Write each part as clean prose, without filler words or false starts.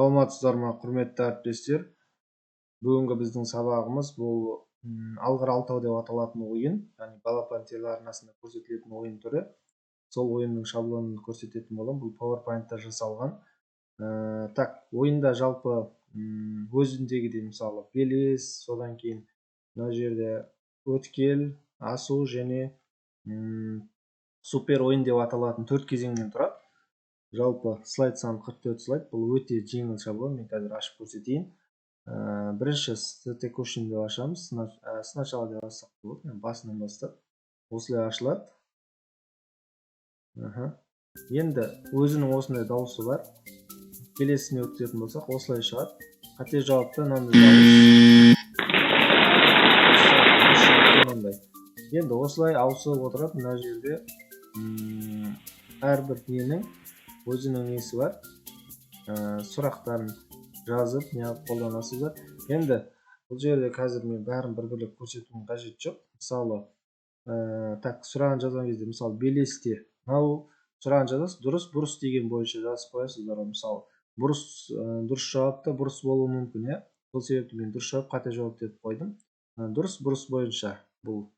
Саламатсыздар ма, құрметті әріптестер? Бүгінгі біздің сабағымыз бұл алғыр алтау деп аталатын ойын, яғни балапан телеарнасында көрсетілетін ойын түрі. Сол ойынның шаблонын көрсететін боламын. Бұл PowerPoint-та жасалған. Так, ойында жалпы өзіндегідей мысалы белес, содан кейін мына жерде өткел, асу және супер ойын деп аталатын 4 кезеңнен тұрады. Жалпы слайд саны 44 слайд. Бұл өте жеңіл шаблон. Мен қазір ашып көрсетейін. Бірінші статикушн деп ашамыз. Сначала деп ашсақ болады. Басынан бастап осылай ашылады. Енді өзінің осындай дауысы бар. Келесіне өтетін болсақ, осылай шығады. Қате жауапта мынандай дауыс. Енді осылай ауысып отырады. Мына жерде әрбір ненің өзінің несі бар. Сұрақтарын жазып, неғып қолданасыздар. Енді бұл жерде қазір мен бәрін бір-бірлеп көрсетуім қажет жоқ. Мысалы, так, сұрағын жазған кезде, мысалы, белесте, мынау сұрағын жазасыз, дұрыс, бұрыс деген бойынша жазып қоясыздар. Мысалы, бұрыс, дұрыс жауапта бұрыс болуы мүмкін, иә. Сол себепті мен дұрыс жауап, қате жауап деп қойдым. Дұрыс, бұрыс бойынша бұл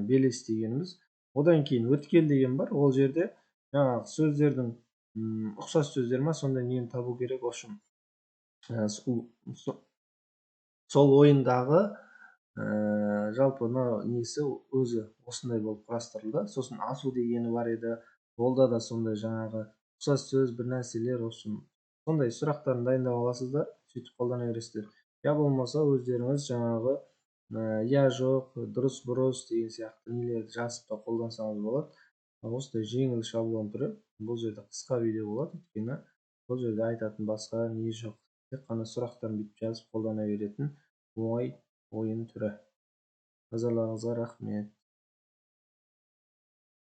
белес дегеніміз. Одан кейін өткел деген бар. Ол жерде жаңағы сөздердің ұқсас сөздер ма, сонда нені табу керек үшін. Сол ойындағы жалпы несі өзі осындай болып құрастырылды. Сосын асу дегені бар еді. Олда да сондай жаңағы ұқсас сөз, бір нәрселер үшін. Сондай сұрақтарын дайындап аласыздар, сөйтіп қолдана бересіздер. Я болмаса өздеріңіз жаңағы я жоқ, дұрыс бұрыс деген сияқты нелерді жазып та қолдансаңыз болады. Осындай жеңіл шаблон түрі. Бұл жерде қысқа видео болады. Өйткені бұл жерде айтатын басқа не жоқ. Тек қана сұрақтарын бүйтіп жазып қолдана беретін оңай ойын түрі. Назарларыңызға рахмет.